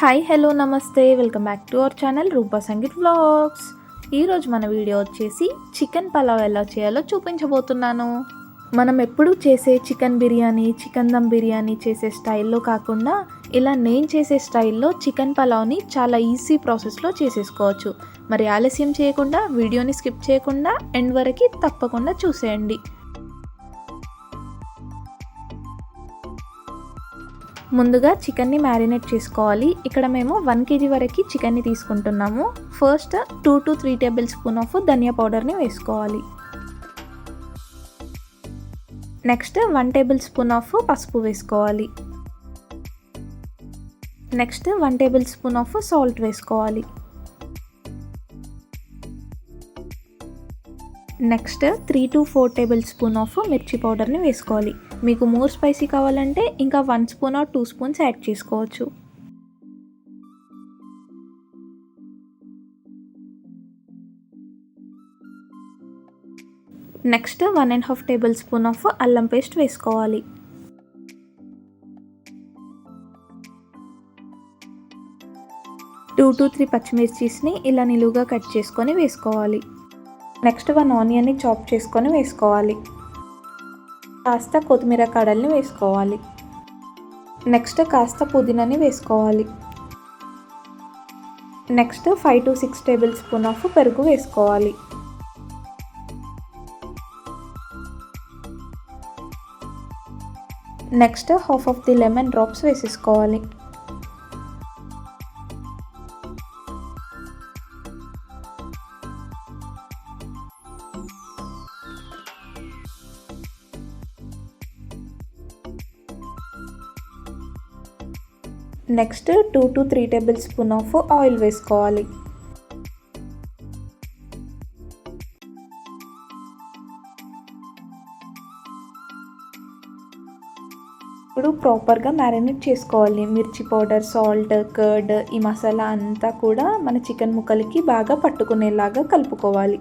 Hi hello నమస్తే welcome back to our channel Rupa Sangeet vlogs. ఈరోజు మన వీడియో వచ్చేసి చికెన్ పలావ్ ఎలా చేయాలో చూపించబోతున్నాను. మనం ఎప్పుడు చేసే చికెన్ బిర్యానీ, చికెన్ దమ్ బిర్యానీ చేసే స్టైల్లో కాకుండా ఇలా నేను చేసే స్టైల్లో చికెన్ పలావ్ని చాలా ఈజీ ప్రాసెస్లో చేసేసుకోవచ్చు. మరి ఆలస్యం చేయకుండా వీడియోని స్కిప్ చేయకుండా ఎండ్ వరకు తప్పకుండా చూసేయండి. ముందుగా చికెన్ని మ్యారినేట్ చేసుకోవాలి. ఇక్కడ మేము 1 kg వరకు చికెన్ని తీసుకుంటున్నాము. First 2 to 3 tablespoon of ధనియా పౌడర్ని వేసుకోవాలి. నెక్స్ట్ 1 టేబుల్ స్పూన్ ఆఫ్ పసుపు వేసుకోవాలి. Next 1 tablespoon of salt వేసుకోవాలి. Next 3 to 4 tablespoon of మిర్చి పౌడర్ని వేసుకోవాలి. మీకు మోర్ స్పైసీ కావాలంటే ఇంకా 1 స్పూన్ ఆర్ 2 స్పూన్స్ యాడ్ చేసుకోవచ్చు. నెక్స్ట్ 1.5 టేబుల్ స్పూన్ ఆఫ్ అల్లం పేస్ట్ వేసుకోవాలి. టూ to 3 పచ్చిమిర్చీస్ని ఇలా నిలువుగా కట్ చేసుకొని వేసుకోవాలి. నెక్స్ట్ 1 ఆనియన్ని చాప్ చేసుకొని వేసుకోవాలి. కాస్త కొత్తిమీర కడల్ని వేసుకోవాలి. నెక్స్ట్ కాస్త పుదీనాని వేసుకోవాలి. Next 5 to 6 tablespoon of పెరుగు వేసుకోవాలి. Next half of the lemon drops వేసేసుకోవాలి. Next 2 to 3 tablespoon of oil వేసుకోవాలి. ఇప్పుడు ప్రాపర్గా మ్యారినేట్ చేసుకోవాలి. మిర్చి పౌడర్, సాల్ట్, కర్డ్, ఈ మసాలా అంతా కూడా మన చికెన్ ముక్కలకి బాగా పట్టుకునేలాగా కలుపుకోవాలి.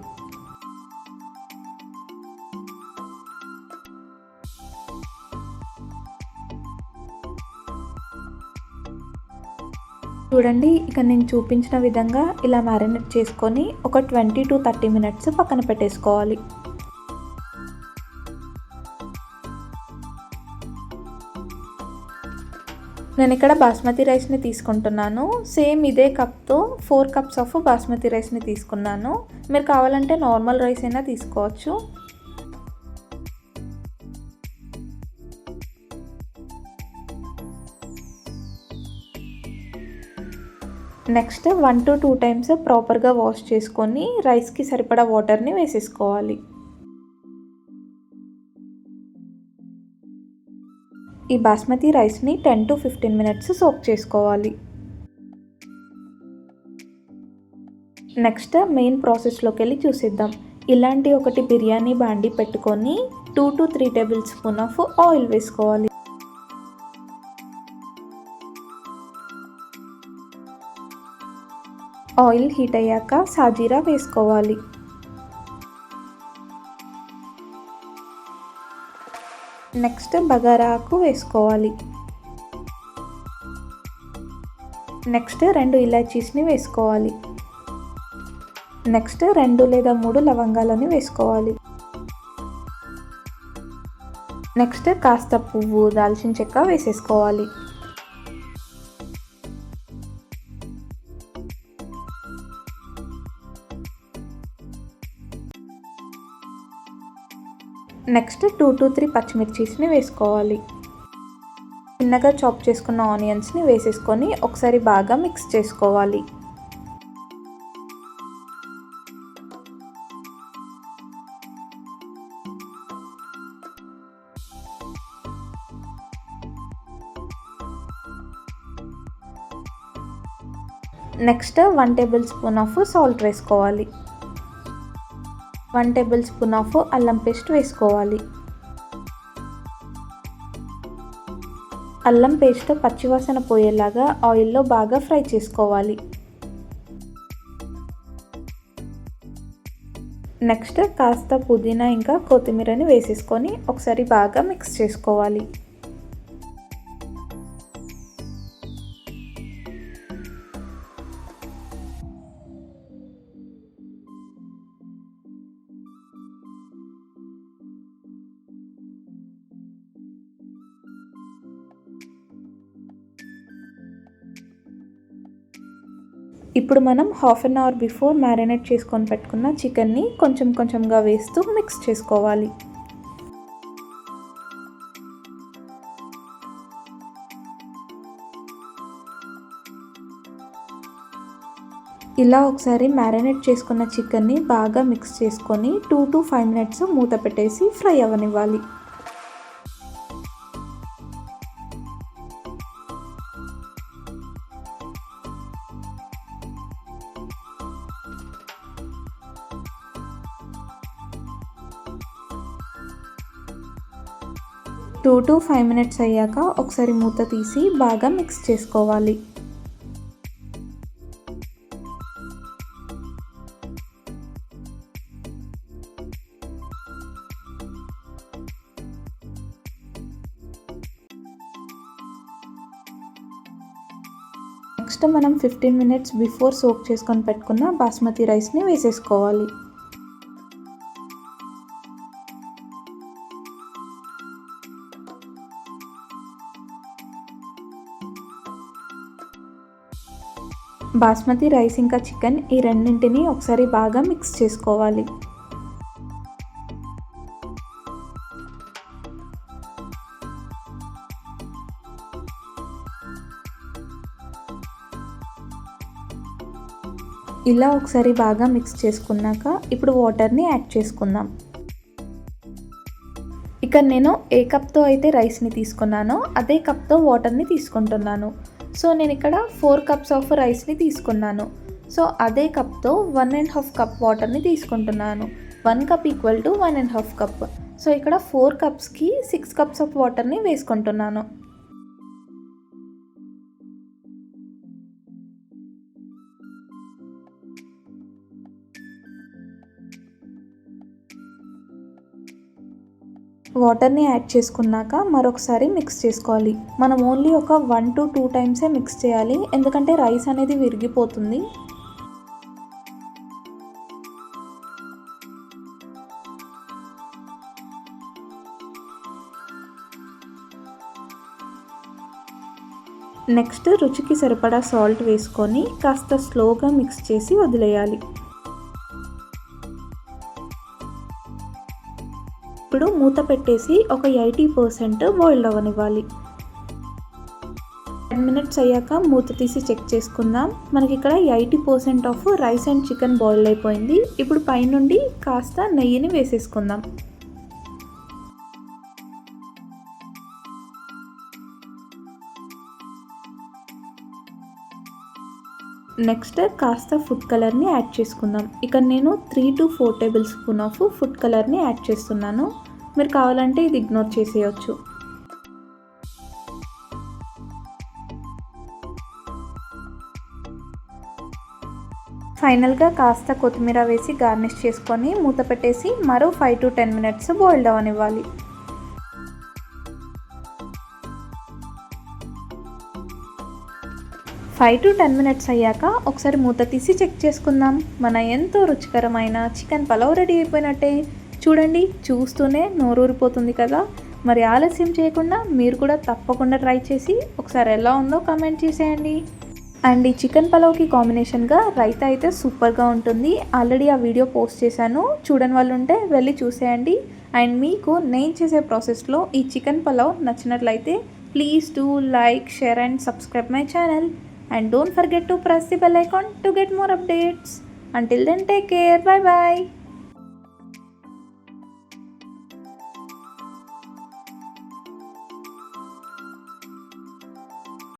చూడండి, ఇక నేను చూపించిన విధంగా ఇలా మ్యారినేట్ చేసుకొని ఒక 20 to 30 మినిట్స్ పక్కన పెట్టేసుకోవాలి. నేను ఇక్కడ బాస్మతి రైస్ని తీసుకుంటున్నాను. సేమ్ ఇదే కప్తో 4 cups ఆఫ్ బాస్మతి రైస్ని తీసుకున్నాను. మీరు కావాలంటే నార్మల్ రైస్ అయినా తీసుకోవచ్చు. నెక్స్ట్ 1 to 2 టైమ్స్ ప్రాపర్గా వాష్ చేసుకొని రైస్కి సరిపడా వాటర్ని వేసేసుకోవాలి. ఈ బాస్మతి రైస్ని 10 to 15 మినిట్స్ సోక్ చేసుకోవాలి. నెక్స్ట్ మెయిన్ ప్రాసెస్లోకి వెళ్ళి చూసిద్దాం. ఇలాంటి ఒకటి బిర్యానీ బాండి పెట్టుకొని 2 to 3 tablespoon of oil వేసుకోవాలి. ఆయిల్ హీట్ అయ్యాక సాజీరా వేసుకోవాలి. నెక్స్ట్ బగారా ఆకు వేసుకోవాలి. నెక్స్ట్ 2 ఇలాచీస్ని వేసుకోవాలి. నెక్స్ట్ 2 లేదా 3 లవంగాలని వేసుకోవాలి. నెక్స్ట్ కాస్త పువ్వు, దాల్చిన చెక్క వేసేసుకోవాలి. నెక్స్ట్ 2 to 3 పచ్చిమిర్చీస్ని వేసుకోవాలి. చిన్నగా చాప్ చేసుకున్న ఆనియన్స్ని వేసేసుకొని ఒకసారి బాగా మిక్స్ చేసుకోవాలి. Next 1 tablespoon of salt వేసుకోవాలి. 1 టేబుల్ స్పూన్ ఆఫ్ అల్లం పేస్ట్ వేసుకోవాలి. అల్లం పేస్ట్ పచ్చివాసన పోయేలాగా ఆయిల్లో బాగా ఫ్రై చేసుకోవాలి. నెక్స్ట్ కాస్త పుదీనా ఇంకా కొత్తిమీరని వేసేసుకొని ఒకసారి బాగా మిక్స్ చేసుకోవాలి. ఇప్పుడు మనం half an hour before marinate చేసుకొని పెట్టుకున్న చికెన్ని కొంచెం కొంచెంగా వేస్తూ మిక్స్ చేసుకోవాలి. ఇలా ఒకసారి మ్యారినేట్ చేసుకున్న చికెన్ని బాగా మిక్స్ చేసుకొని 2 to 5 minutes మూత పెట్టేసి ఫ్రై అవ్వనివ్వాలి. టూ టు 5 minutes అయ్యాక ఒకసారి మూత తీసి బాగా మిక్స్ చేసుకోవాలి. నెక్స్ట్ మనం 15 minutes బిఫోర్ సోక్ చేసుకొని పెట్టుకున్న బాస్మతి రైస్ని వేసేసుకోవాలి. బాస్మతి రైస్ ఇంకా చికెన్ ఈ రెండింటిని ఒకసారి బాగా మిక్స్ చేసుకోవాలి. ఇలా ఒకసారి బాగా మిక్స్ చేసుకున్నాక ఇప్పుడు వాటర్ని యాడ్ చేసుకుందాం. ఇక్కడ నేను ఏ కప్తో అయితే రైస్ని తీసుకున్నానో అదే కప్తో వాటర్ని తీసుకుంటున్నాను. సో నేను ఇక్కడ 4 cups ఆఫ్ రైస్ని తీసుకున్నాను. సో అదే కప్తో 1.5 cup వాటర్ని తీసుకుంటున్నాను. 1 cup equal to 1.5 cup. So ఇక్కడ 4 cupsకి 6 cups ఆఫ్ వాటర్ని వేసుకుంటున్నాను. వాటర్ని యాడ్ చేసుకున్నాక మరొకసారి మిక్స్ చేసుకోవాలి. మనం ఓన్లీ ఒక 1 to 2 times మిక్స్ చేయాలి, ఎందుకంటే రైస్ అనేది విరిగిపోతుంది. నెక్స్ట్ రుచికి సరిపడా సాల్ట్ వేసుకొని కాస్త స్లోగా మిక్స్ చేసి వదిలేయాలి. ఇప్పుడు మూత పెట్టేసి ఒక 80% బాయిల్ అవ్వనివ్వాలి. 10 minutes అయ్యాక మూత తీసి చెక్ చేసుకుందాం. మనకి ఇక్కడ 80% of rice and chicken boil అయిపోయింది. ఇప్పుడు పైనుండి కాస్త నెయ్యిని వేసేసుకుందాం. నెక్స్ట్ కాస్త ఫుడ్ కలర్ని యాడ్ చేసుకుందాం. ఇక్కడ నేను 3 to 4 tablespoon ఆఫ్ ఫుడ్ కలర్ని యాడ్ చేస్తున్నాను. మీరు కావాలంటే ఇది ఇగ్నోర్ చేసేయచ్చు. ఫైనల్గా కాస్త కొత్తిమీర వేసి గార్నిష్ చేసుకొని మూత పెట్టేసి మరో 5 to 10 minutes boil అవ్వనివ్వాలి. 5 to 10 minutes అయ్యాక ఒకసారి మూత తీసి చెక్ చేసుకుందాం. మన ఎంతో రుచికరమైన చికెన్ పలావ్ రెడీ అయిపోయినట్టే. చూడండి, చూస్తూనే నోరూరిపోతుంది కదా. మరి ఆలస్యం చేయకుండా మీరు కూడా తప్పకుండా ట్రై చేసి ఒకసారి ఎలా ఉందో కామెంట్ చేసేయండి. అండ్ ఈ చికెన్ పలావ్కి కాంబినేషన్గా రైతా అయితే సూపర్గా ఉంటుంది. ఆల్రెడీ ఆ వీడియో పోస్ట్ చేశాను, చూడని వాళ్ళు ఉంటే వెళ్ళి చూసేయండి. అండ్ మీకు నేను చేసే ప్రాసెస్లో ఈ చికెన్ పలావ్ నచ్చినట్లయితే please do like, share and subscribe my channel. And don't forget to press the bell icon to get more updates. Until then, take care. Bye bye.